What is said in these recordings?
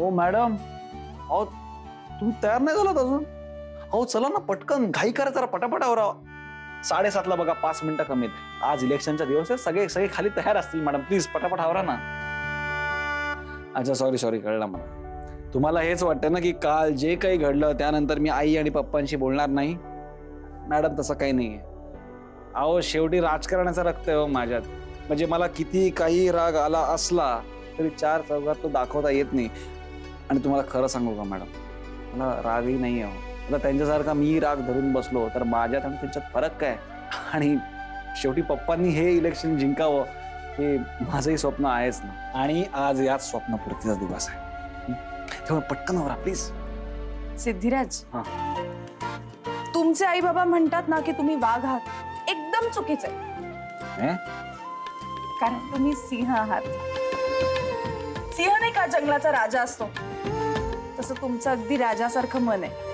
ओ madam, अहो तुम्ही तयार नाही झालात अजून? अहो चला ना पटकन, घाई करा जरा, पटापट आवरा. 7:30 बघा, 5 मिनिटं कमीत. आज इलेक्शनचा दिवस आहे, सगळे सगळे खाली तयार असतील मॅडम. प्लीज पटापट आवरा ना. अच्छा सॉरी कळलं मला. तुम्हाला हेच वाटतं ना की काल जे काही घडलं त्यानंतर मी आई आणि पप्पांशी बोलणार नाही? मॅडम तसं काही नाहीये. अहो शेवटी राजकारणाचा रक्त आहे हो माझ्यात. म्हणजे मला किती काही राग आला असला तरी 4 चौघात तो दाखवता येत नाही. आणि तुम्हाला खरं सांगू का मॅडम, मला रागही नाही आहे. आता त्यांच्यासारखा मी राग धरून बसलो तर माझ्यात आणि त्यांच्यात फरक काय? आणि शेवटी पप्पांनी हे इलेक्शन जिंकावं हे माझंही स्वप्न आहेच ना. आणि आज याच स्वप्नपूर्तीचा दिवस आहे. तेव्हा पटकन आवरा प्लीज. सिद्धिराज, हा. तुमचे आई बाबा म्हणतात ना की तुम्ही वाघ आहात, एकदम चुकीचं आहे. कारण तुम्ही सिंह आहात. सिंह नाही का जंगलाचा राजा असतो, तसं तुमचं अगदी राजासारखं मन आहे.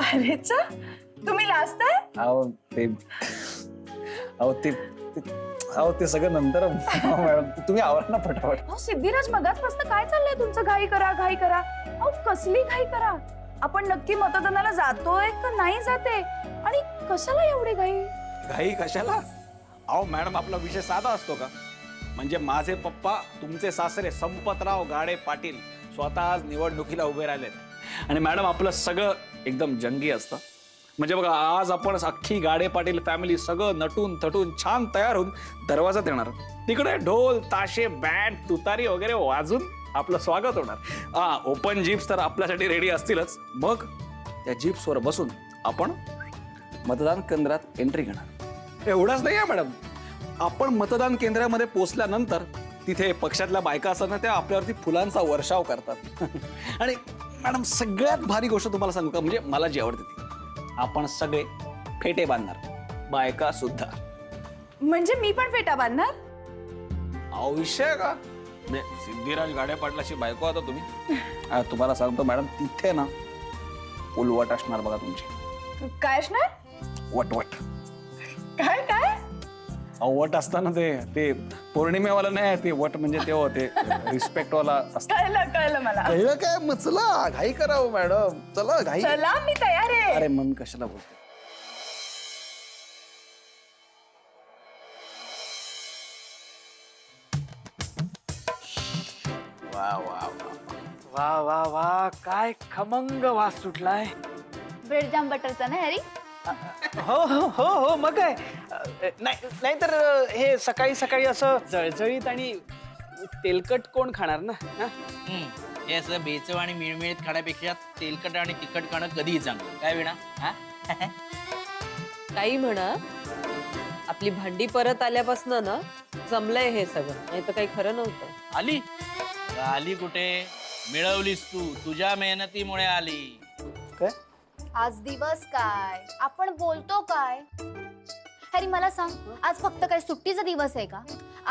अरे चा, तुम्ही लाजताय? अहो ते सगळं नंतर मॅडम, तुम्ही आवरा ना पटापट. अहो सिद्धिराज, मगाचपासून काय चाललंय तुमचं? घाई करा घाई करा. अहो कसली घाई करा? आपण नक्की मतदानाला जातोय का नाही जाते? आणि कशाला एवढी घाई? घाई कशाला? अहो मॅडम, आपला विषय साधा असतो का? म्हणजे माझे पप्पा, तुमचे सासरे संपतराव गाडे पाटील स्वतः आज निवडणुकीला उभे राहिलेत. आणि मॅडम आपलं सगळं एकदम जंगी असतं. म्हणजे बघा, आज आपण अख्खी गाडे पाटील फॅमिली सगळं नटून थटून छान तयार होऊन दरवाजात येणार. तिकडे ढोल ताशे बँड तुतारी वगैरे वाजून आपलं स्वागत होणार. ओपन जीप्स तर आपल्यासाठी रेडी असतीलच. मग त्या जीप्सवर बसून आपण मतदान केंद्रात एंट्री घेणार. एवढंच नाही आहे मॅडम, आपण मतदान केंद्रामध्ये पोहोचल्यानंतर तिथे पक्षातल्या बायका असताना त्या आपल्यावरती फुलांचा वर्षाव करतात. आणि मॅडम सगळ्यात भारी गोष्ट तुम्हाला सांगू का? म्हणजे मला जी आवडते ती, आपण सगळे फेटे बांधणार, बायका सुद्धा. म्हणजे मी पण फेटा बांधणार? अहो विषय का? सिद्धिराज गाडे पाटलाची बायको आता तुम्ही. तुम्हाला सांगतो मॅडम, तिथे ना उलवट असणार बघा तुमची. काय असणार? वटवट. काय काय? अहो वट असताना ते पौर्णिमेवाला नाही, ते वट म्हणजे ते रिस्पेक्ट वाला असतं. कळलं मला. कळलं काय? मग चला घाई करावं मॅडम, चला घाई. चला मी तयार आहे. अरे मग कशाला बोलतो? वा वा वा वा वा वा, काय खमंग वास सुटलाय. ब्रेड जाम बटरचा ना हॅरी? हो हो हो हो, मग काय. नाही तर हे सकाळी सकाळी असं जळजळीत आणि तेलकट कोण खाणार ना? हा? हे असं बेचव आणि मिळमिळीत खाण्यापेक्षा तेलकट आणि तिखट खाणं कधीही चांगलं. काय विना? काही म्हणा, आपली भांडी परत आल्यापासून ना जमलंय हे सगळं, नाही तर काही खरं नव्हतं. आली आली कुठे? मिळवलीस तू, तुझ्या मेहनतीमुळे आली. काय? आज दिवस काय, आपण बोलतो काय? हॅरी मला सांग, आज फक्त काय सुट्टीचा दिवस आहे का?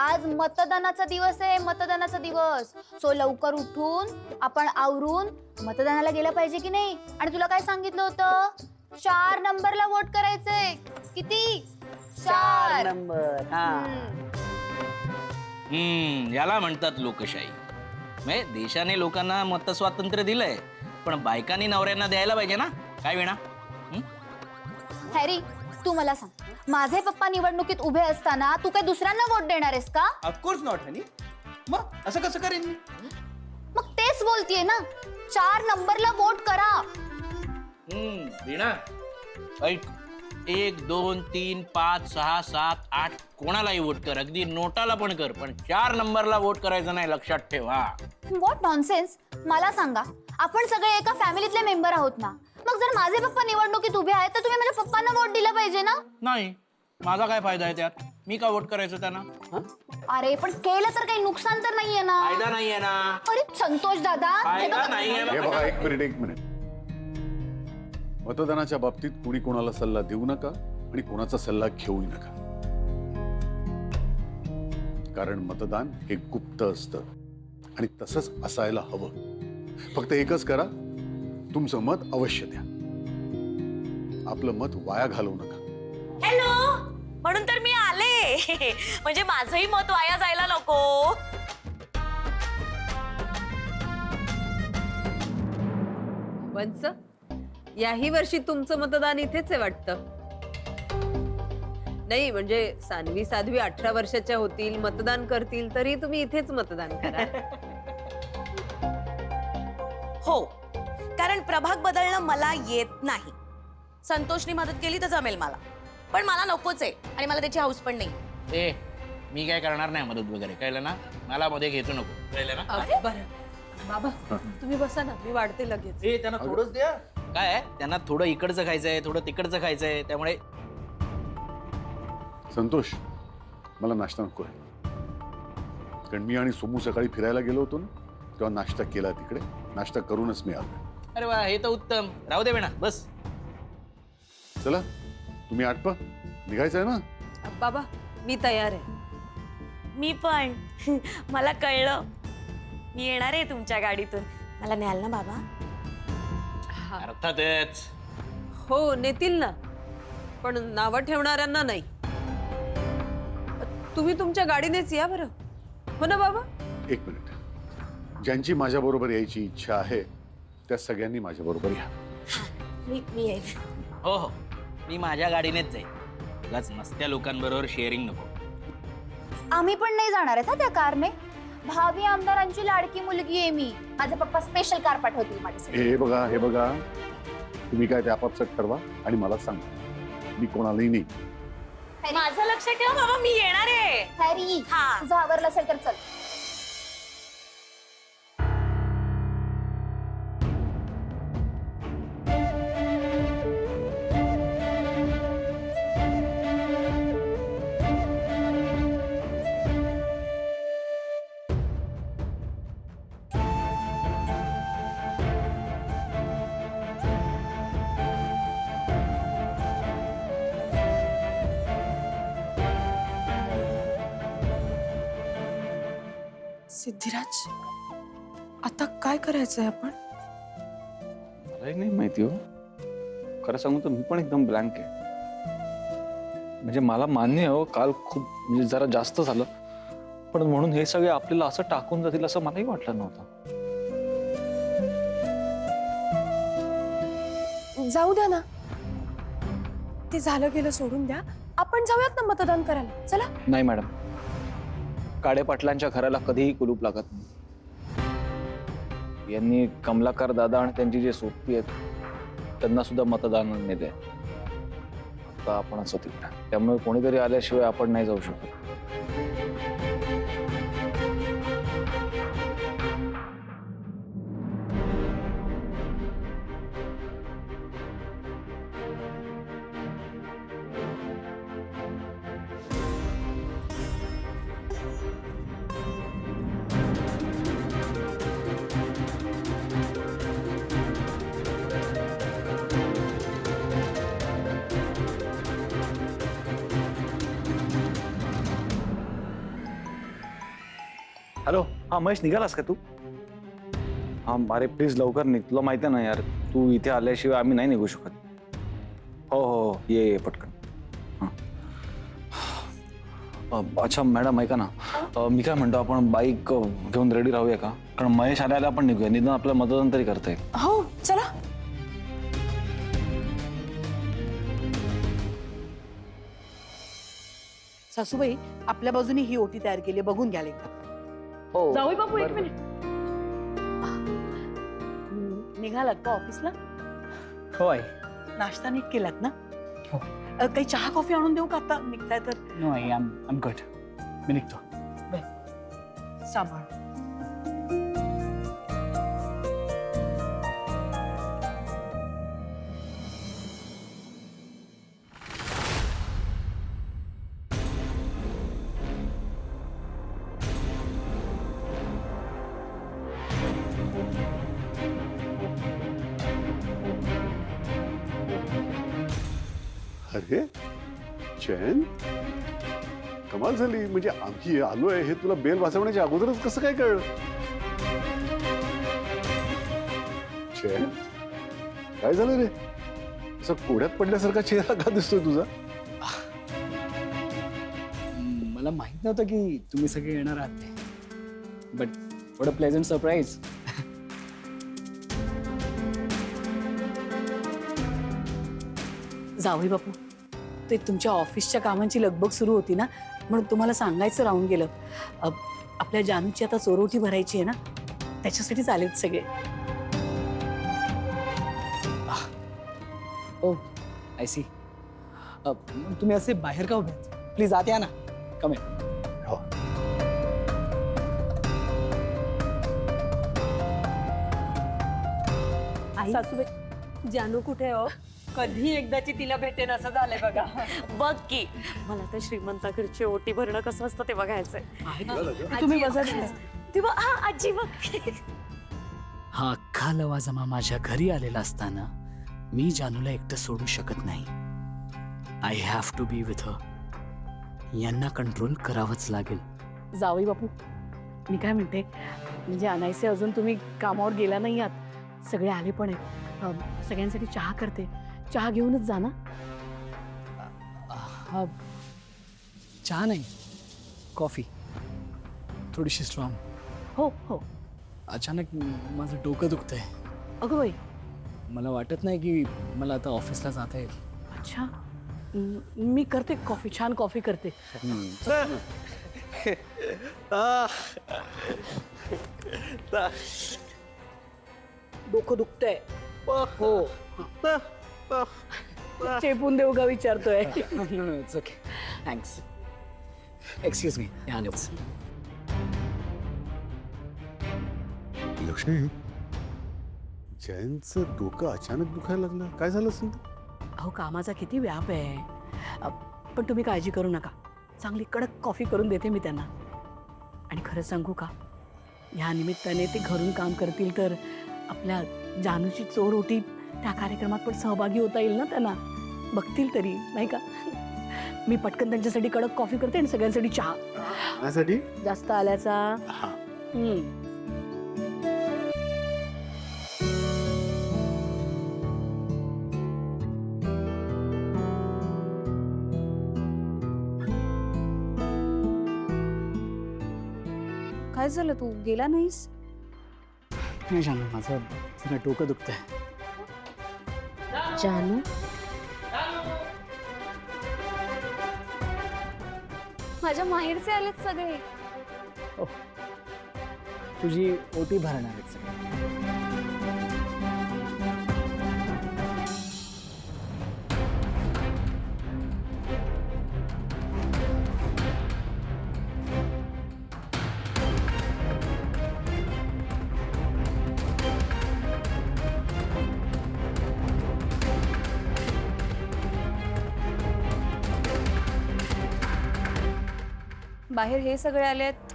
आज मतदानाचा दिवस आहे, मतदानाचा दिवस. सो लवकर उठून आपण आवरून मतदानाला गेलं पाहिजे की नाही? आणि तुला काय सांगितलं होतं? 4 नंबरला वोट करायचंय. किती? 4 नंबर. हा. याला म्हणतात लोकशाही. म्हणजे देशाने लोकांना मतस्वातंत्र्य दिलंय, पण बायकांनी नवऱ्यांना द्यायला पाहिजे ना. काय विना? हॅरी तू मला सांग, माझे पप्पा निवडणुकीत उभे असताना तू काय दुसऱ्यांना वोट देणार आहेस का? ऑफकोर्स नॉट हनी. मग असं कसं करेन मी? मग तेच बोलतीये ना, 4 नंबरला वोट करा. विना ऐक, 1 2 3 5 6 7 8 कोणालाही वोट कर, अगदी नोटाला पण कर, पण 4 नंबरला वोट करायचं नाही, लक्षात ठेव. What nonsense. मला सांगा, आपण सगळे एका फॅमिलीतले मेंबर आहोत ना. मग जर माझे पप्पा निवडणुकीत उभे आहेत तर तुम्ही माझ्या पप्पांना वोट दिला पाहिजे ना? नाही, माझा काय फायदा आहे त्यात? मी का वोट करायचं त्यांना? अरे पण केलं तर काही नुकसान तर नाहीये ना? फायदा नाहीये ना. अरे संतोष दादा, हे फायदा बघा. नाहीये. हे बघा, एक मिनिट. मतदानाच्या बाबतीत कुणी कोणाला सल्ला देऊ नका आणि कोणाचा सल्ला घेऊ नका. कारण मतदान हे गुप्त असतं आणि तसंच असायला हवं. फक्त एकच करा, तुमचं मत अवश्य द्या. आपलं मत वाया घालवू नका. हॅलो, म्हणून तर मी आले. आहे. म्हणजे माझंही मत वाया जायला नको. वंच, याही वर्षी तुमचं मतदान इथेच आहे वाटतं. नाही म्हणजे सानवी साध्वी 18 वर्षाच्या होतील, मतदान करतील, तरी तुम्ही इथेच मतदान करा. हो, कारण प्रभाग बदलणं मला येत नाही. संतोषने मदत केली तर जमेल मला, पण मला नकोच आहे आणि मला त्याची हौस पण नाही. ए मी काय करणार नाही मदत वगैरे, कळलं ना? मला मध्ये घ्यायचं नको, कळलं ना? बरं बाबा, तुम्ही बसा ना, मी वाढते लगेच. त्यांना थोडंच द्या. काय आहे? त्यांना थोडं इकडचं खायचंय, थोडं तिकडचं खायचंय, त्यामुळे संतोष, मला नाश्ता नको आहे. कारण मी आणि सोमू सकाळी फिरायला गेलो होतो ना, तेव्हा नाश्ता केला तिकडे. नाश्ता करूनच मी आलो. अरे वा, हे तर उत्तम. राहू दे बेटा, बस. चला तुम्ही आटपा, निघायचं आहे ना? बाबा मी तयार आहे. मी पण. मला कळलं, मी येणार आहे तुमच्या गाडीतून. मला न्याल ना बाबा? अर्थातच. हो नेतील ना, पण नावं ठेवणाऱ्यांना नाही. तुम्ही तुमच्या गाडीनेच या बरं, हो ना बाबा? एक मिनिट, ज्यांची माझ्या बरोबर यायची इच्छा आहे त्या सगळ्यांनी माझ्या बरोबर या. मी येईन. हो हो, मी माझ्या गाडीनेच जाईल. उगाच नसत्या लोकांबरोबर शेअरिंग नको. आम्ही पण नाही जाणार आहेत हा त्या कारने. भावी आमदारांची लाडकी मुलगी आहे मी. माझे पप्पा स्पेशल कार पाठवतील माझ्यासाठी. हे बघा, हे बघा, तुम्ही काय ते आपापसात ठरवा आणि मला सांगा. मी कोणालाही नाही. माझं लक्ष ठेव बाबा, मी येणार आहे. हॅरी, हा. तुझं आवरलं असेल तर चल. सिद्धिराज, आता काय करायचंय आपण? मलाही नाही माहिती हो. खरं सांगू तर मी पण एकदम ब्लँक आहे. म्हणजे मला मान्य आहे हो, काल खूप म्हणजे जरा जास्त झालं, पण म्हणून हे सगळे आपल्याला असं टाकून जातील असं मलाही वाटलं नव्हतं. जाऊ द्या ना, ते झालं गेलं सोडून द्या. आपण जाऊयात ना मतदान करायला. चला. नाही मॅडम, काडे पाटलांच्या घराला कधीही कुलूप लागत नाही. यांनी कमलाकर दादा आणि त्यांची जे सोबती आहेत त्यांना सुद्धा मतदान द्या. आता आपणच होती, त्यामुळे कोणीतरी आल्याशिवाय आपण नाही जाऊ शकत. हॅलो, हा महेश, निघालास का तू? हा अरे प्लीज लवकर निघ. तुला माहिती आहे ना यार, तू इथे आल्याशिवाय आम्ही नाही निघू शकत. हो हो, ये पटकन. अच्छा मॅडम, ऐका ना, मी काय म्हणतो, आपण बाईक घेऊन रेडी राहूया का? कारण महेश आल्याला आपण निघूया, निदान आपलं मतदान तरी करता येईल. हो चला. सासूबाई, आपल्या बाजूने ही ओटी तयार केली, बघून घ्याल एकदा. जाऊ बापू, एक मिनिट. निघालात का ऑफिसला? हो आई. नाश्ता नीट केलात ना? हो. काही चहा कॉफी आणून देऊ का आता निघताय तर? No I, I'm good. मी निघतो. सांभाळ. अरे चैन, कमाल झाली. म्हणजे आम्ही आलोय हे तुला बेल वाजवण्याच्या अगोदरच कसं काय कळलं? चैन, काय झालं रे? असं कोड्यात पडल्यासारखा चेहरा का दिसतोय तुझा? मला माहित नव्हतं की तुम्ही सगळे येणार आहात ते. But what a pleasant surprise. जावई बापू, ते तुमच्या ऑफिसच्या कामांची लगबग सुरू होती ना, म्हणून तुम्हाला सांगायचं राहून गेलं. आपल्या जानूची आता चोरोटी भरायची आहे ना, त्याच्यासाठी चालेल सगळे. ओ आय सी. तुम्ही असे बाहेर का उभे आहेत? प्लीज आत या ना. कम हो. आई सासूबाई, जानू कुठे हो? कधी एकदाची तिला भेटेन असं झालंय बघा. बघ की मला तर श्रीमंताकडची ओटी भरणं कसं असतं ते बघायचंय. तुम्ही बसा तिथे. तेव्हा हा आजी बघ. हा अख्खा लवाजमा माझ्या घरी आलेला असताना मी जानूला एकटं सोडू शकत नाही. I have to be with her. यांना कंट्रोल करावंच लागेल. जावई बापू, मी काय म्हणते, म्हणजे अनायसे अजून तुम्ही कामावर गेला नाही आहात, सगळे आले पण आहेत. सगळ्यांसाठी चहा करते, चहा घेऊनच जा ना. हा चहा नाही, कॉफी थोडीशी स्ट्रॉंग. हो हो. अचानक माझं डोकं दुखतंय. अगं बाई, मला वाटत नाही की मला आता ऑफिसला जाता येईल. अच्छा. मी करते कॉफी, छान कॉफी करते. डोकं दुखतंय. हो. चेपून देऊ का विचारतोय. It's okay, thanks. Excuse me. Lakshmi, जयंतचं डोकं अचानक दुखायला लागलं. काय झालं असेल? अहो, कामाचा किती व्याप आहे. पण तुम्ही काळजी करू नका, चांगली कडक कॉफी करून देते मी त्यांना. आणि खरं सांगू का, ह्या निमित्ताने ते घरून काम करतील तर आपल्या जानूची चोरोटी त्या कार्यक्रमात पण सहभागी होता येईल ना त्यांना. बघतील तरी, नाही का. मी पटकन त्यांच्यासाठी कडक कॉफी करते आणि सगळ्यांसाठी चहा. माझ्यासाठी? जास्त आल्याचा. हा. काय झालं, तू गेला नाहीस? नाही जानू, माझं जरा डोकं दुखतंय. जानू, माझ्या माहेरचे आलेत सगळे. तुझी ओटी भरणार आहेत सगळे. बाहेर हे सगळे आलेत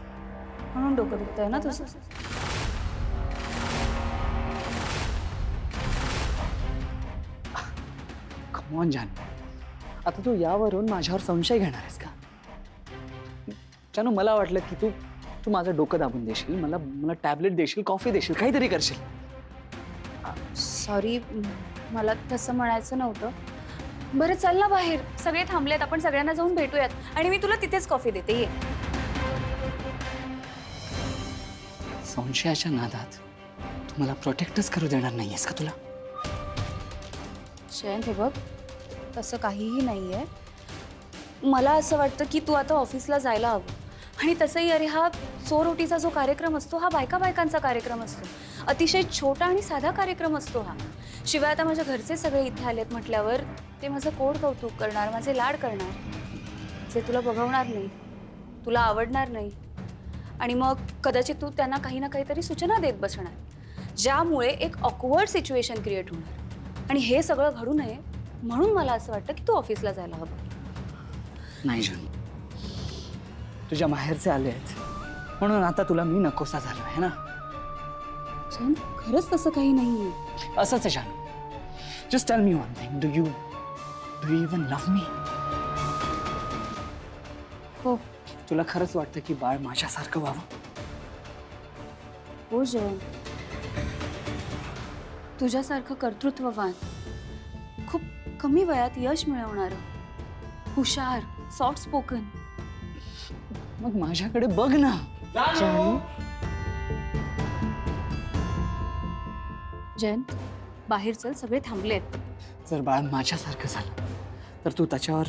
म्हणून डोकं दुखतंय ना तुझं? कम ऑन जानू, आता तू यावरून माझ्यावर संशय घेणार आहेस का? जानू, मला वाटलं की तू माझं डोकं दाबून देशील, मला टॅबलेट देशील, कॉफी देशील, काहीतरी करशील. सॉरी, मला तसं म्हणायचं नव्हतं. बरं चल ना बाहेर, सगळे थांबलेत, आपण सगळ्यांना जाऊन भेटूयात आणि मी तुला तिथेच कॉफी देते. ये. संशयाच्या नादात तू मला प्रोटेक्टच करू देणार नाहीयेस का तुला? जयंत, हे बघ, तसं काहीही नाहीये. मला असं वाटतं की तू आता ऑफिसला जायला हवं. आणि तसंही अरे, हा चोरोटीचा जो कार्यक्रम असतो हा बायकांचा कार्यक्रम असतो. अतिशय छोटा आणि साधा कार्यक्रम असतो हा. शिवाय आता माझ्या घरचे सगळे इथे आलेत म्हटल्यावर ते माझं कोड कौतुक करणार, माझे लाड करणार, जे तुला बघवणार नाही, तुला आवडणार नाही. आणि मग कदाचित तू त्यांना काही ना काहीतरी सूचना देत बसणार, ज्यामुळे एक ऑकवर्ड सिच्युएशन क्रिएट होणार. आणि हे सगळं घडू नये म्हणून मला असं वाटतं की तू ऑफिसला जायला हवं. नाही जानू, तुझ्या माहेरचे आले आहेत म्हणून आता तुला मी नकोसा झालो आहे ना. खरंच तसं काही नाहीये. असंच आहे जानू. Just tell me one thing, do you even love me? हो. तुला खरंच वाटतं की बाळ माझ्यासारखं व्हावं? हो जयंत, तुझ्यासारखं कर्तृत्ववान, खूप कमी वयात यश मिळवणारं, हुशार, सॉफ्ट स्पोकन, मग माझ्याकडे बघ ना. जानू. जयंत बाहेर चल, सगळे थांबलेत. जर बाळ माझ्यासारखं झालं तर तू त्याच्यावर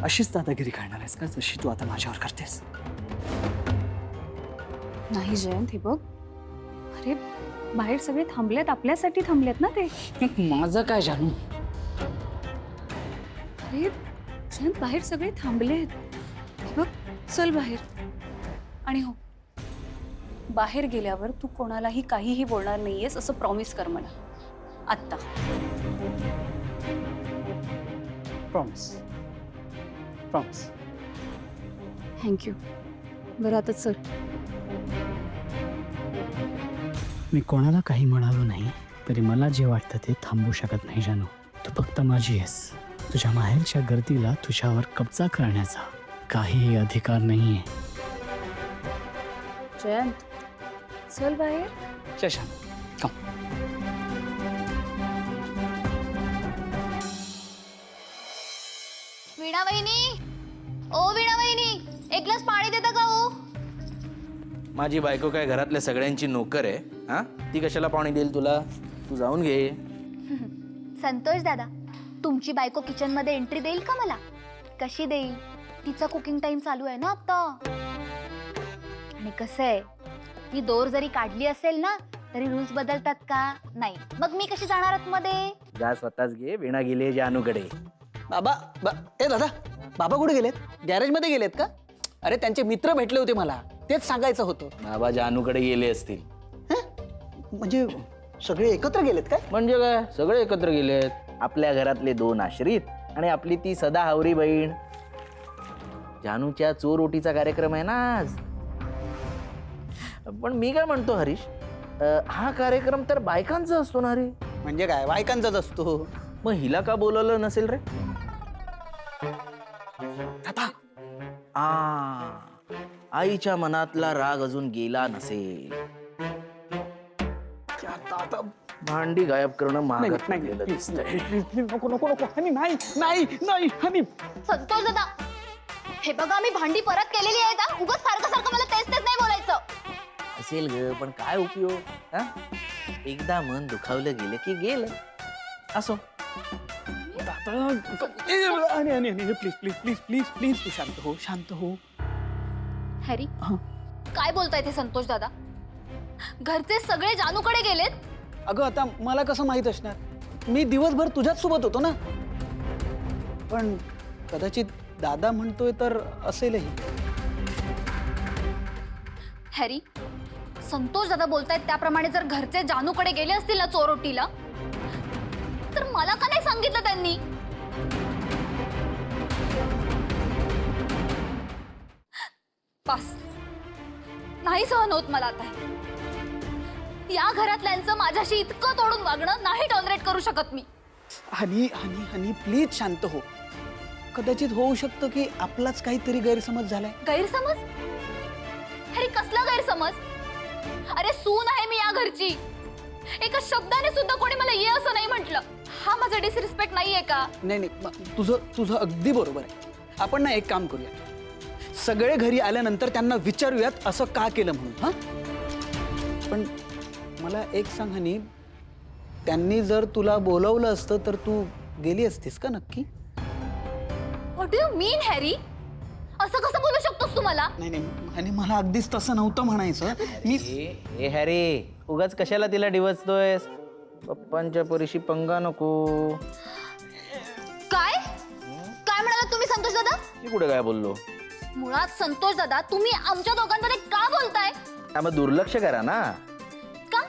अशीच दादागिरी करणार आहेस का जशी तू आता माझ्यावर करतेस? नाही जयंत, हे बघ. अरे बाहेर सगळे थांबलेत, आपल्यासाठी थांबलेत ना ते. माझं काय जानू? अरे जयंत, बाहेर सगळे थांबलेत. हे बघ, चल बाहेर. आणि हो, बाहेर गेल्यावर तू कोणालाही काहीही बोलणार नाहीयेस असं प्रॉमिस कर मला आत्ता. प्रॉमिस. प्रॉमिस. थँक्यू. बरं आता चल. मी कोणाला काही म्हणालो नाही तरी मला जे वाटतं ते थांबू शकत नाही जानू. तू फक्त माझी आहेस. तुझ्या माहेरच्या गर्दीला तुझ्यावर कब्जा करण्याचा काहीही अधिकार नाहीये. जयंत चल बाहेर. शशांक, वीणा वहिनी, ओ वीणा वहिनी, एक ग्लास पाणी देता का हो? माझी बायको काय घरातल्या सगळ्यांची नोकर आहे? हा, ती कशाला पाणी देईल तुला? तू जाऊन घे. संतोष दादा, तुमची बायको किचन मध्ये एंट्री देईल का मला? कशी देईल? तिचा कुकिंग टाइम चालू आहे ना आता. आणि कसं आहे, मी दोर जरी काढली असेल ना तरी रूल्स बदलतात का? नाही. मग मी कशी जाणार आतमध्ये? जा स्वतःच घे. वीणा गेली जानूकडे. बाबा ए दादा, बाबा कुठे गेलेत? गॅरेजमध्ये गेलेत का? अरे त्यांचे मित्र भेटले होते मला, तेच सांगायचं होतं. बाबा जानूकडे गेले असतील. म्हणजे सगळे एकत्र गेलेत काय? म्हणजे काय, सगळे एकत्र गेलेत. आपल्या घरातले 2 आश्रित आणि आपली ती सदा हावरी बहीण. जानूच्या चोर ओटीचा कार्यक्रम आहे ना आज. पण मी काय म्हणतो हरीश, हा कार्यक्रम तर बायकांचा असतो ना रे. म्हणजे काय, बायकांचाच असतो. मग हिला का बोलवलं नसेल रे? दादा, आईच्या मनातला राग अजून गेला नसेल. भांडी गायब करणं महागात पडलेलं दिसतंय. नको नको नको हनी, नाही नाही नाही हनी. संतोष दादा, हे बघा, मी भांडी परत केलेली आहे का? उगाच सारखं सारखं मला तेच नाही बोलायचं. असेल ग, पण काय उपयोग? हा? एकदा मन दुखावलं गेलं की गेलं. असो. Please please please please please तू शांत हो, शांत हो. हॅरी, काय बोलताय ते संतोष दादा? घरचे सगळे जानूकडे गेलेत. अगं आता मला कसं माहित असणार? मी दिवसभर तुझ्याच सोबत होतो ना. पण कदाचित दादा म्हणतोय तर असेलही. हॅरी, संतोष दादा बोलतायत त्याप्रमाणे जर घरचे जानूकडे गेले असतील ना चोरोटीला, तर मला का नाही सांगितलं त्यांनी? पास. नाही सहन होत मला आता. या घरातल्यांचं माझ्याशी इतकं तोडून वागणं नाही टॉलरेट करू शकत मी. हनी हनी हनी प्लीज शांत हो. कदाचित होऊ शकतं की आपलाच काहीतरी गैरसमज झालाय. गैरसमज? हॅरी, कसला गैरसमज? अरे सून आहे मी या घरची. एका शब्दाने सुद्धा कोणी मला ये असं नाही म्हटलं. हा माझा डिसरिस्पेक्ट नाहीये का? नाही नाही, तुझं अगदी बरोबर आहे. आपण ना एक काम करूया, सगळे घरी आल्यानंतर त्यांना विचारूयात असं का केलं म्हणून. हा, पण मला एक सांग हनी, त्यांनी जर तुला बोलवलं असतं तर तू गेली असतीस का नक्की? What do you mean Harry? असं कसं बोलू शकतोस तू मला? नाही नाही हनी, मला अगदीच तसं नव्हतं म्हणायचं. मी ए हॅरी, उगाच कशाला तिला डिवचतोयस? पप्पांच्या परीशी पंगा नको. काय काय म्हणालात तुम्ही संतोष दादा? मी कुठे काय बोललो? मुळात संतोष दादा, तुम्ही आमच्या दोघांमध्ये का बोलताय? मग दुर्लक्ष करा ना. का?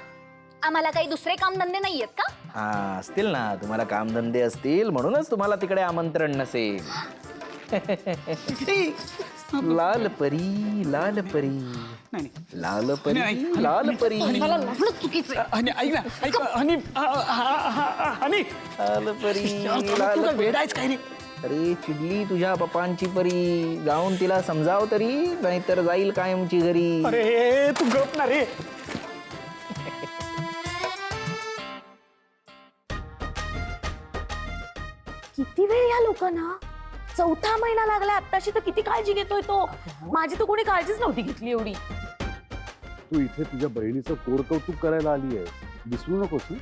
आम्हाला काही दुसरे कामधंदे नाहीयेत का? हा, असतील ना. तुम्हाला कामधंदे असतील म्हणूनच तुम्हाला तिकडे आमंत्रण नसेल. लाल परी, लाल परी, नाही लाल परी, लाल परी, मला लागलं चुकीचं. हनी ऐक ना, ऐक हनी हनी, लाल परी, तुला लाल परी. वेडायच काय रे? अरे चिडली तुझ्या पप्पांची परी. जाऊन तिला समजाव तरी, नाहीतर जाईल कायमची घरी. अरे तू गप ना रे. किती वेळ या लोकांना? चौथा महिना लागला आत्ताशी, तर किती काळजी घेतोय तो. माझी तर कोणी काळजीच नव्हती घेतली एवढी. तू इथे तुझ्या बहिणीचं कोड कौतुक करायला आली आहे, विसरू नकोस हं?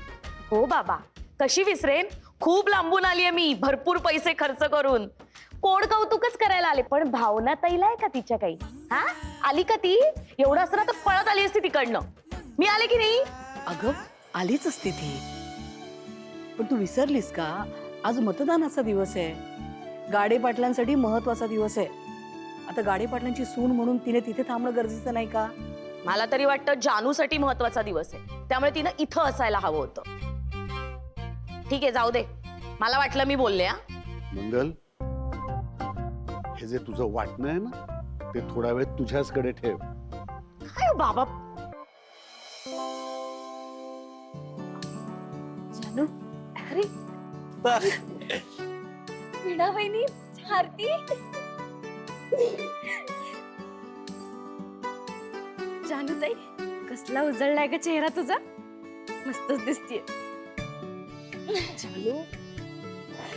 हो बाबा, कशी विसरेन. खूप लांबून आलीये मी, भरपूर पैसे खर्च करून. कोड कौतुकच करायला आले. पण भावना ताईला आहे का तिच्या काही? हा, आली का ती? एवढं असतं ना तर पळत आली असती तिकडनं. मी आले की नाही? अगं आलीच असती ती, पण तू विसरलीस का? आज मतदानाचा दिवस आहे, गाडे पाटलांसाठी महत्वाचा दिवस आहे. आता गाडे पाटलांची सून म्हणून तिने तिथे थांबणं गरजेचं नाही का? मला तरी वाटतं जानूसाठी महत्वाचा दिवस आहे, त्यामुळे तिनं इथं असायला हवं होतं. ठीक आहे, जाऊ दे. मला वाटलं मी बोलले. हा, मंगल, हे जे तुझं वाटणं आहे ना, ते थोडा वेळ तुझ्याचकडे ठेव. काय हो बाबा. जानू, अरे वीणा वहिनी, आरती. जानू ताई, कसला उजळलाय ग चेहरा तुझा. मस्तच दिसतीये. जानू,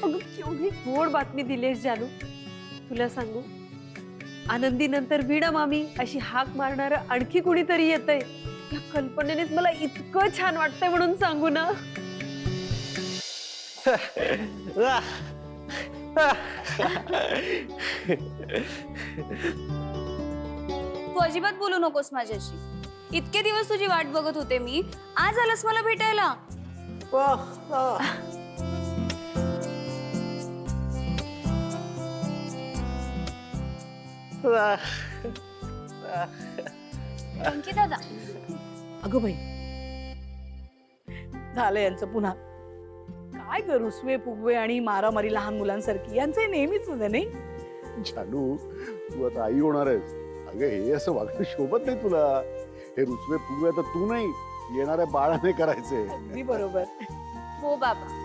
अगं केवढी गोड बातमी दिलीस जानू. तुला सांगू, आनंदी नंतर वीणा मामी अशी हाक मारणार आणखी कुणीतरी येतंय. या कल्पनेनेच मला इतकं छान वाटतंय म्हणून सांगू ना. तू अजिबात बोलू नकोस माझ्याशी. इतके दिवस तुझी वाट बघत होते मी. आज आलंस मला भेटायला. थँक्यू दादा. अगं बाई, झालं यांचं पुन्हा. काय ग, रुसवे फुगवे आणि मारामारी लहान मुलांसारखी यांचं हे नेहमीच आहे नाही? जानू, तू आता आई होणार आहेस. अगं, हे असं वागणं शोभत नाही तुला. हे रुसवे फुगवे आता तू नाही, येणाऱ्या बाळाने करायचे. अगदी बरोबर. हो बाबा.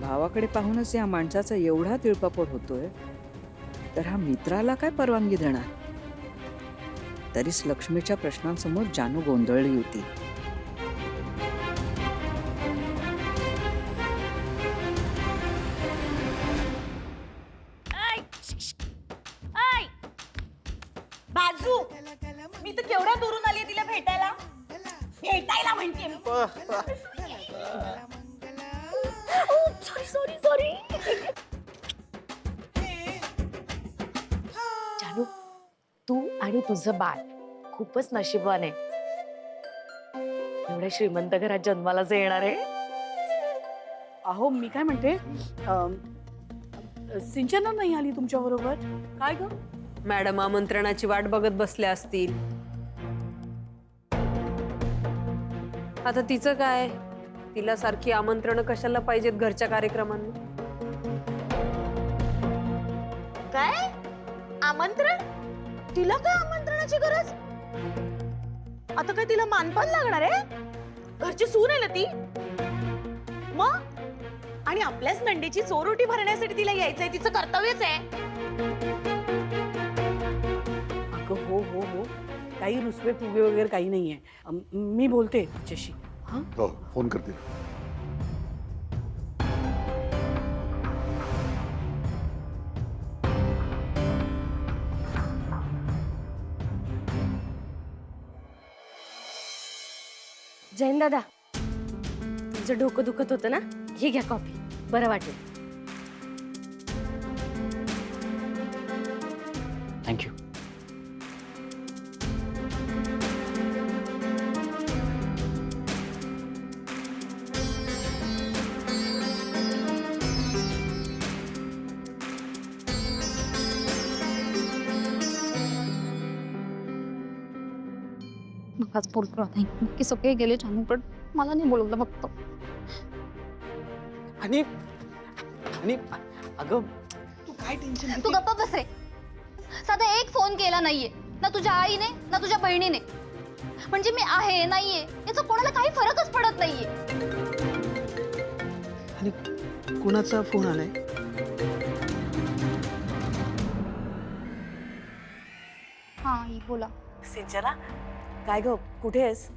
भावाकडे पाहूनच या माणसाचा एवढा तिळपापड होतोय, तर हा मित्राला काय परवानगी देणार? तरीच लक्ष्मीच्या प्रश्नांसमोर जानू गोंधळली होती. बाजू, मी तर केवढ्या दुरून आली तिला भेटायला. भेटायला म्हणते मी. Sorry sorry. जानू, तू आणि तुझं बाळ खूपच नशीबवान आहे. एवढ्या श्रीमंत घरात जन्माला जे येणार आहे. अहो, मी काय म्हणते, सिंचना नाही आली तुमच्या बरोबर? काय ग? मॅडम आमंत्रणाची वाट बघत बसल्या असतील. आता तिचं काय, तिला सारखी आमंत्रण कशाला पाहिजेत घरच्या कार्यक्रमांना? काय आमंत्रण? तिला काय आमंत्रणाची गरज? आता काय तिला मानपान लागणार आहे? घरची सून आहे ना ती. मग आणि आपल्याच नंडीची चोरोटी भरण्यासाठी तिला यायचंय, तिचं कर्तव्यच आहे. अगं हो हो हो, काही रुसवे फुगे वगैरे काही नाहीये. मी बोलते तिच्याशी. हा, हो, फोन करते. जैन दादा, तुमचं डोकं दुखत होतं ना, हे घ्या कॉफी, बरं वाटेल. थँक्यू. मलाच बोलतो नाही की सगळे गेले जानू, पण मला नाही बोलवलं फक्त. आणि आणि अगं तू काय टेन्शन तू गप्पा बस रे. साधा एक फोन केला नाहीये ना तुझ्या आईने ना तुझ्या बहिणीने. म्हणजे मी आहे नाहीये याचा कोणाला काही फरकच पडत नाहीये. आणि कुणाचा फोन आलाय? हा आई बोला. सिंचना काय ग कुठे आहेस?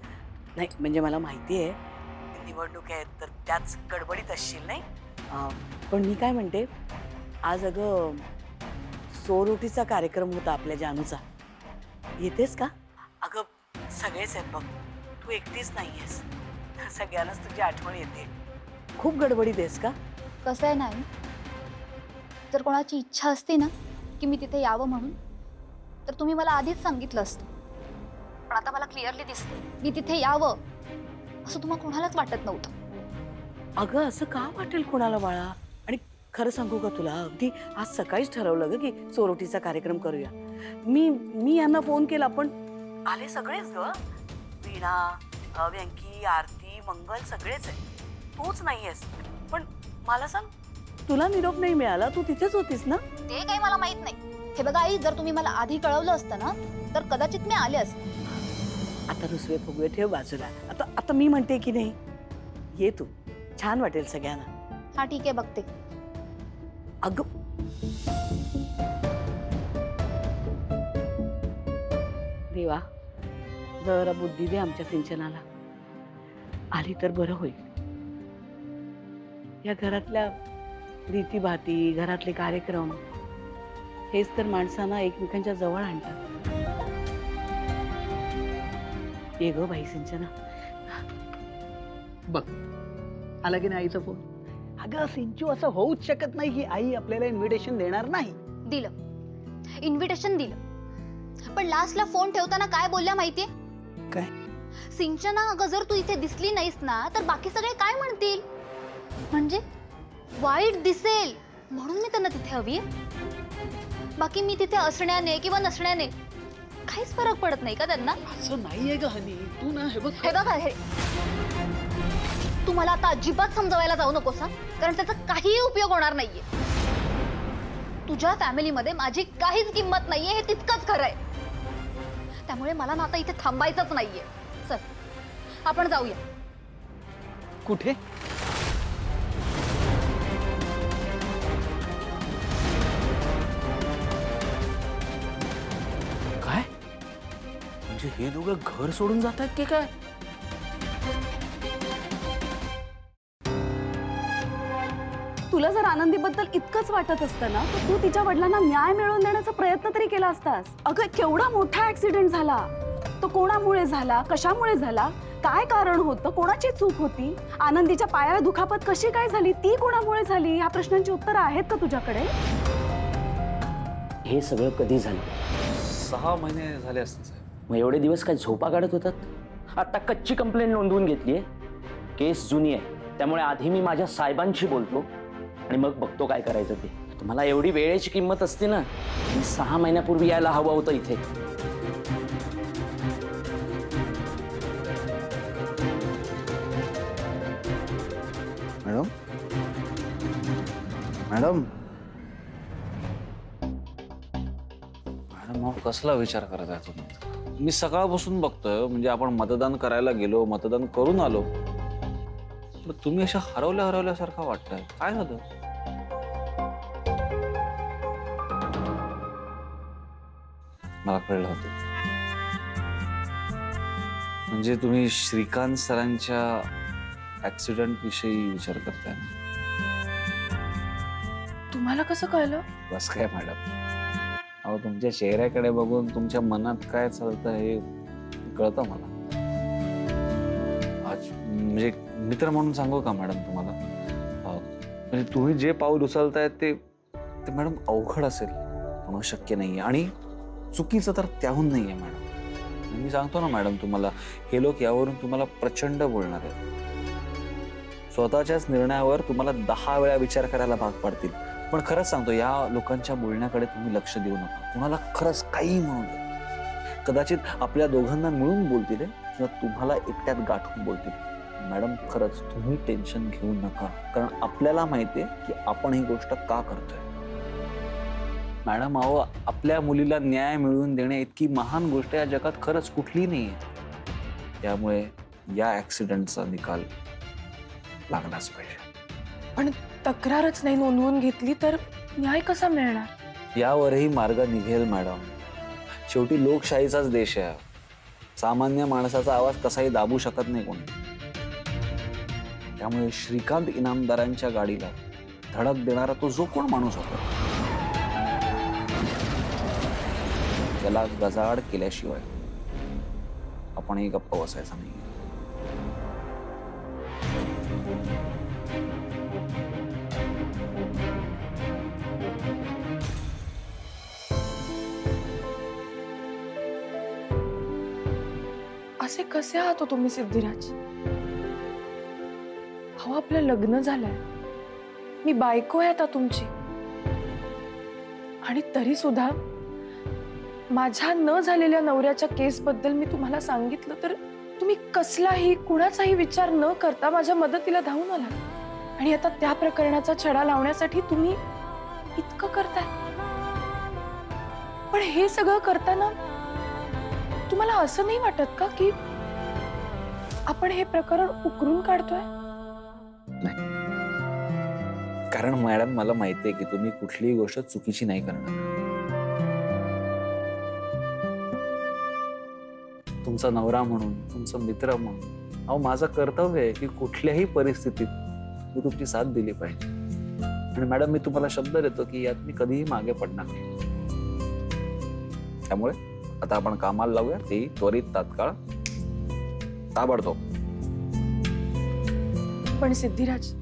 नाही म्हणजे मला माहिती आहे निवडणूक आहेत तर त्याच गडबडीत असशील नाही. पण मी काय म्हणते, आज अगं सोरोटीचा कार्यक्रम होता आपल्या जानूचा. येतेस का? अगं सगळेच आहेत बघ, तू एकटीच नाही आहेस. सगळ्यांनाच तुझी आठवण येते. खूप गडबडीत आहेस का? कसं आहे नाही, जर कोणाची इच्छा असते ना की मी तिथे यावं म्हणून, तर तुम्ही मला आधीच सांगितलं असतं. पण आता मला क्लिअरली दिसते मी तिथे यावं असं तुम्हाला कोणालाच वाटत नव्हतं. अगं असं का वाटेल कोणाला बाळा? आणि खरं सांगू का तुला, अगदी आज सकाळीच ठरवलं ग की सोरोटीचा कार्यक्रम करूया. मी यांना फोन केला पण आले सगळेच ग. वीणा, व्यंकी, आरती, मंगल सगळेच आहे. तूच नाहीयेस. पण मला सांग, तुला निरोप नाही मिळाला? तू तिथेच होतीस ना? ते काही मला माहित नाही. हे बघा आई, जर तुम्ही मला आधी कळवलं असतं ना तर कदाचित मी आले असते. आता रुसवे फुगवे ठेव बाजूला. आता मी म्हणते की नाही, ये तू, छान वाटेल सगळ्यांना. हा ठीक आहे बघते. अगं देवा, जरा बुद्धी दे आमच्या सिंचनाला. आली तर बरं होईल. या घरातल्या रीतीभाती, घरातले कार्यक्रम हेच तर माणसांना एकमेकांच्या जवळ आणतात. ये ग बाई सिंचना. बघ आला की नाही आईचा फोन? अगं सिंचू, असं होऊच शकत नाही की आई आपल्याला इन्व्हिटेशन देणार नाही. दिलं, इन्व्हिटेशन दिलं. पण लास्टला फोन ठेवताना काय बोलल्या माहितीये? काय? सिंचना, अगं जर तू इथे दिसली नाहीस ना तर बाकी सगळे काय म्हणतील, म्हणजे वाईट दिसेल म्हणून मी त्यांना तिथे हवी. बाकी मी तिथे असण्याने किंवा नसण्याने काहीच फरक पडत नाही का त्यांना? असं नाहीये ग हनी, तू ना हे बघ. हे बघा, हे तू मला आता अजिबात समजवायला जाऊ नकोस हा, कारण त्याचा काहीही उपयोग होणार नाहीये. तुझ्या फॅमिलीमध्ये माझी काहीच किंमत नाहीये, हे तितकंच खरं आहे. त्यामुळे मला ना आता इथे थांबायचंच नाहीये. चल आपण जाऊया. कुठे? काय म्हणजे हे दोघं घर सोडून जात आहेत की काय? तुला जर आनंदीबद्दल इतकंच वाटत असतं ना तर तू तिच्या वडिलांना न्याय मिळवून देण्याचा प्रयत्न तरी केला असतास. अगं केवढा मोठा ऍक्सिडेंट झाला, तो कोणामुळे झाला, कशामुळे झाला, काय कारण होतं, कोणाची चूक होती, आनंदीच्या पायाला दुखापत कशी काय झाली, ती कोणामुळे झाली, या प्रश्नांची उत्तरं आहेत का तुझ्याकडे? हे सगळं कधी झालं? 6 महिने झाले असते. मग एवढे दिवस काय झोपा काढत होतात? आता कच्ची कंप्लेंट नोंदवून घेतलीये. केस जुनी आहे, त्यामुळे आधी मी माझ्या साहेबांशी बोलतो आणि मग बघतो काय करायचं ते. तुम्हाला एवढी वेळेची किंमत असते ना, मी 6 महिन्यापूर्वी यायला हवं होतं इथे. मॅडम, मॅडम, मॅडम, कसला विचार करत आहे तुम्ही? मी सकाळपासून बघतोय, म्हणजे आपण मतदान करायला गेलो, मतदान करून आलो, पण तुम्ही अशा हरवल्यासारखं वाटतंय. काय झालं? मला कळलं होतं. म्हणजे तुम्ही श्रीकांत सरांच्या ऍक्सिडेंट विषयी विचार करताय ना? तुम्हाला कसं कळलं? बस काय मॅडम, अहो तुमच्या चेहऱ्याकडे बघून तुमच्या मनात काय चालतं हे कळतं मला. आज म्हणजे मित्र म्हणून सांगू का मॅडम तुम्हाला, म्हणजे तुम्ही जे पाऊल उचलताय ते मॅडम अवघड असेल, पण शक्य नाहीये आणि चुकीचं तर त्याहून नाहीये मॅडम. मी सांगतो ना मॅडम तुम्हाला, हे लोक यावरून तुम्हाला प्रचंड बोलणार आहेत. स्वतःच्याच निर्णयावर तुम्हाला 10 वेळा विचार करायला भाग पाडतील. पण खरंच सांगतो, या लोकांच्या बोलण्याकडे तुम्ही लक्ष देऊ नका. कुणाला खरंच काही म्हणू दे, कदाचित आपल्या दोघांना मिळून बोलतील किंवा तुम्हाला एकट्यात गाठून बोलतील. मॅडम खरंच तुम्ही टेन्शन घेऊ नका, कारण आपल्याला माहितीये की आपण ही गोष्ट का करतोय. मॅडम अहो, आपल्या मुलीला न्याय मिळवून देणे इतकी महान गोष्ट या जगात खरंच कुठली नाहीये. त्यामुळे या ऍक्सिडेंटचा निकाल लागलाच पाहिजे. पण तक्रारच नाही नोंदवून घेतली तर न्याय कसा मिळणार? यावरही मार्ग निघेल मॅडम. शेवटी लोकशाहीचाच देश आहे. सामान्य माणसाचा आवाज कसाही दाबू शकत नाही कोणी. त्यामुळे श्रीकांत इनामदारांच्या गाडीला धडक देणारा तो जो कोण माणूस होता त्याला गजाआड केल्याशिवाय आपणही गप्प बसायचा नाही. असे कसे आहात हो तुम्ही सिद्धिराज? अहो आपलं लग्न झालंय, मी बायको आहे आता तुमची, आणि तरी सुद्धा माझ्या न झालेल्या नवऱ्याच्या केस बद्दल मी तुम्हाला सांगितलं तर तुम्ही कसलाही कुणाचाही विचार न करता माझ्या मदतीला धावून आला. आणि आता त्या प्रकरणाचा छडा लावण्यासाठी तुम्ही इतकं करताय. पण हे सगळं करताना तुम्हाला असं नाही वाटत का की आपण हे प्रकरण उकरून काढतोय? कारण मॅडम मला माहितीये की तुम्ही कुठलीही गोष्ट चुकीची नाही करणार. तुमचा नवरा म्हणून, तुमचा मित्र म्हणून अहो माझं कर्तव्य आहे की कुठल्याही परिस्थितीत मी तुमची साथ दिली पाहिजे. आणि मॅडम मी तुम्हाला शब्द देतो की यात मी कधीही मागे पडणार नाही. त्यामुळे आता आपण कामाला लावूया, तेही त्वरित, तात्काळ, ताबडतोब. पण सिद्धिराज,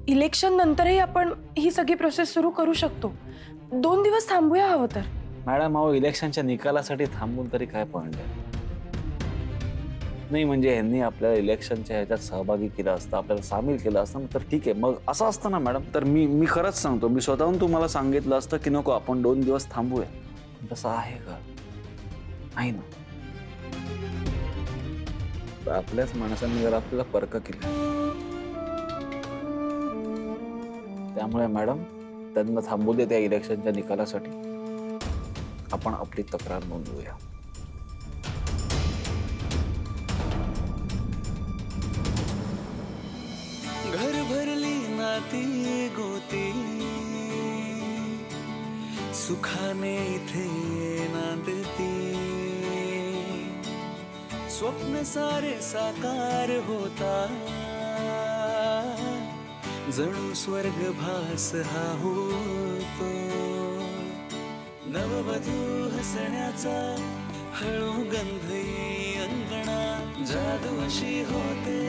इलेक्शन नंतरही आपण ही सगळी प्रोसेस सुरू करू शकतो. 2 दिवस थांबूया हवं तर. मॅडम अहो इलेक्शनच्या निकालासाठी थांबून तरी काय पॉइंट आहे? नाही म्हणजे ह्यांनी आपल्याला इलेक्शनच्या ह्याच्यात सहभागी केलं असतं, आपल्याला सामील केलं असतं तर ठीक आहे. मग असं असतं ना मॅडम, तर मी खरंच सांगतो, मी स्वतःहून तुम्हाला सांगितलं असतं की नको आपण 2 दिवस थांबूया. तसं आहे का? नाही ना. आपल्याच माणसांनी जर आपल्याला परक केलं. त्यामुळे मॅडम त्यांना थांबू दे त्या इलेक्शनच्या निकालासाठी. आपण आपली तक्रार नोंदवूया. घर भरली नाती गोती सुखाने इथे नांदती स्वप्न सारे साकार होता जणू स्वर्ग भास हा होतो नववधू हसण्याचा हळू गंध अंगणा जादू अशी होते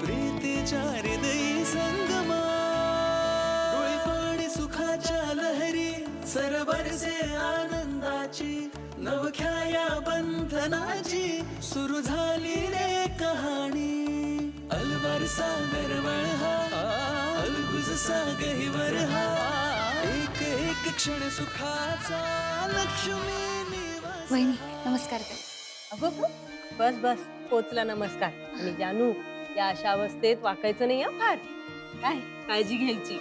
प्रीतीच्या हृदयी संगमा डोळेपाणी सुखाच्या लहरी सरबरसे आनंदाची नवख्या या बंधनाची सुरू झाली रे कहाणी अलवार सागर वळहा अलगुज सागहिवर हा एक एक क्षण सुखाचा लक्ष्मी निवास. वहिनी नमस्कार ताई. अगं बस बस पोचला नमस्कार. आणि जानू या अशा अवस्थेत वाकायचं नाही फार. काय काळजी घ्यायची.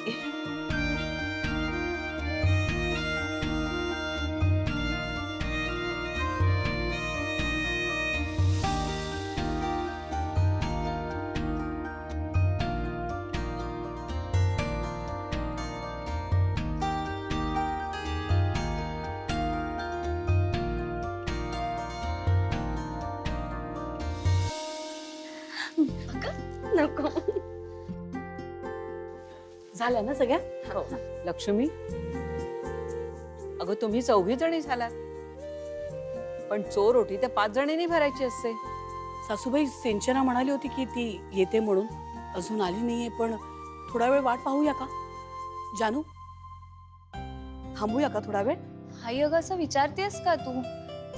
नको. झालं ना सगळ्या? हो. लक्ष्मी अगं तुम्ही 4 जणी झालात पण चोर ओटी त्या 5 जणींनी भरायची असते. सासूबाई सिंचना म्हणाली होती की ती येते म्हणून, अजून आली नाहीये. पण थोडा वेळ वाट पाहूया का? जानू थांबूया का थोडा वेळ? आई अगं असं विचारतेस का तू?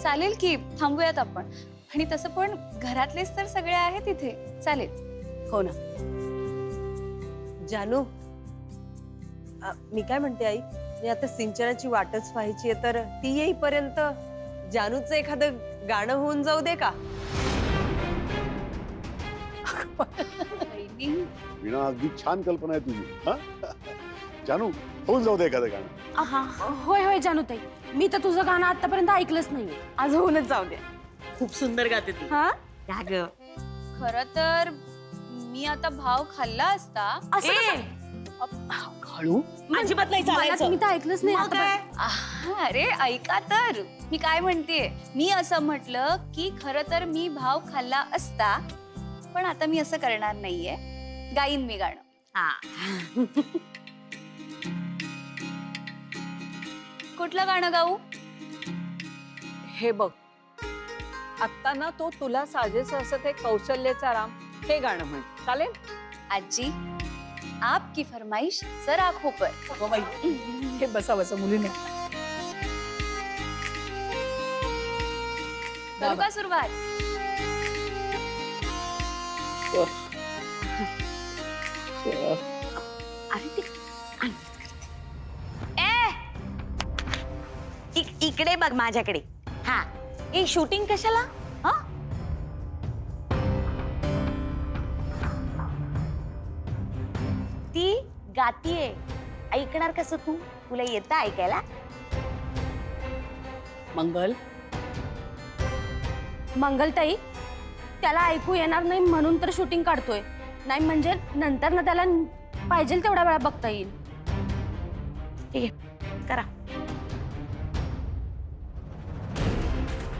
चालेल की थांबूयात आपण. आणि तसं पण घरातलेच तर सगळे आहेत इथे. चालेल. हो ना. जानू मी काय म्हणते आई, मी आता सिंचनाची वाटच पाहायची आहे तर ती येईपर्यंत जानूचं एखादं गाणं होऊन जाऊ दे का? वीणा अगदी छान कल्पना आहे तुझी. हा जानू होऊन जाऊ दे एखादं गाणं. होय होय जानूताई, मी तर तुझं गाणं आतापर्यंत ऐकलंच नाहीये. आज होऊनच जाऊ दे. खूप सुंदर गाते ती. हा का ग? खरं तर मी आता भाव खाल्ला असता. असं कसं? हळू. अजिबात नाही मला चालायचं. मी तर ऐकलंच नाही मग काय? अरे ऐका तर, मी काय म्हणतेय, मी असं म्हटलं की खरं तर मी भाव खाल्ला असता, पण आता मी असं करणार नाहीये. गाईन मी गाणं. कुठलं गाणं गाऊ? हे बघ, आता ना तो तुला साजेसं असं ते कौशल्याचा राम हे गाणं म्हण, चालेल? आजी, आपकी फरमाइश सर आंखों पर. अगं बाई, हे बसा बसा मुलीने. करू का सुरुवात? अरे ते इकडे बघ माझ्याकडे. हा, हे शूटिंग कशाला? हा, ती गातीये, ऐकणार कसं तू? तुला येतं ऐकायला? मंगल, मंगलताई, त्याला ऐकू येणार नाही म्हणून तर शूटिंग काढतोय. नाही म्हणजे नंतर ना त्याला पाहिजे तेवढा वेळा बघता येईल. ठीक आहे, करा.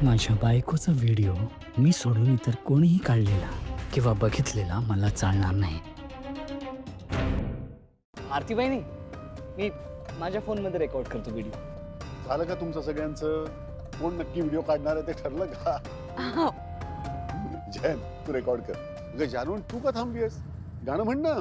माझ्या बायकोचा व्हिडिओ मी सोडून इतर कोणीही काढलेला किंवा बघितलेला मला चालणार नाही. आरती बहिणी, मी माझ्या फोन मध्ये रेकॉर्ड करतो व्हिडिओ. झालं का तुमचं सगळ्यांचं? कोण नक्की व्हिडिओ काढणार आहे ते ठरलं का? जयंत तू रेकॉर्ड कर. अगं जानू तू का थांबलीस? गाणं म्हण ना.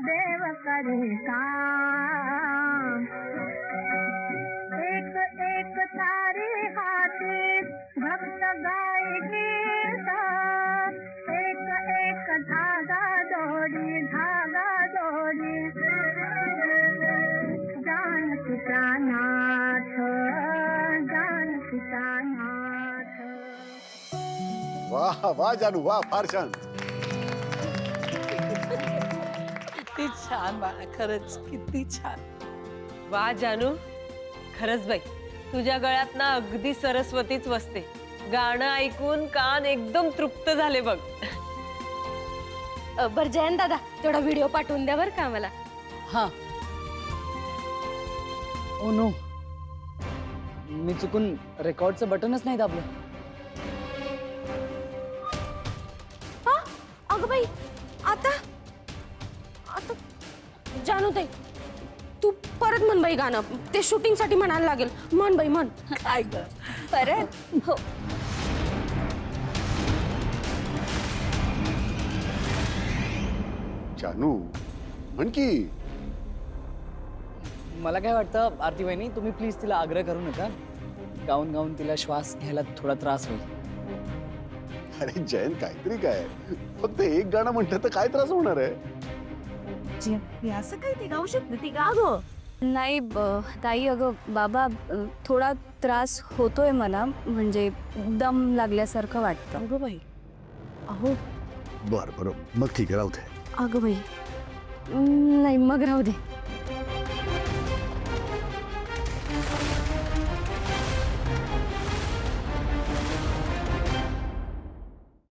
देव करे काम, एक एक तारे हाथे भक्त गाए गीत, एक एक धागा जोड़ी जान पिता नाथ, जान पिता नाथ. वाह वाह जानू वाह, फार छान. किती छान बाळा, खरंच किती छान. वा जानू, खरंच बाई, तुझ्या गळ्यात ना अगदी सरस्वतीच वसते. गाणं ऐकून कान एकदम तृप्त झाले बघ. बर जयंत दादा, तेवढा व्हिडिओ पाठवून द्या बरं का मला. हा. ओ नो, मी चुकून रेकॉर्डचं बटनच नाही दाबलं. अगं बाई, आता आता जानूताई, तू परत म्हण बाई गाणं. ते शूटिंग साठी म्हणायला लागेल. म्हण बाई म्हण. काय ग? परत हो. जानू म्हण की. मला काय वाटतं आरती बहिणी, तुम्ही प्लीज तिला आग्रह करू नका. गाऊन गाऊन तिला श्वास घ्यायला थोडा त्रास होईल. अरे जयंत काहीतरी काय, फक्त एक गाणं म्हटलं तर काय त्रास होणार आहे? असं काही ती गाऊ शकते ती गा गं. नाही ताई, अगं बाबा, थोडा त्रास होतोय मला, म्हणजे दम लागल्यासारखं वाटतं. अगं बाई, अहो बरं बरं, मग ठीक आहे, राहू दे. अगं बाई, नाही मग राहू दे.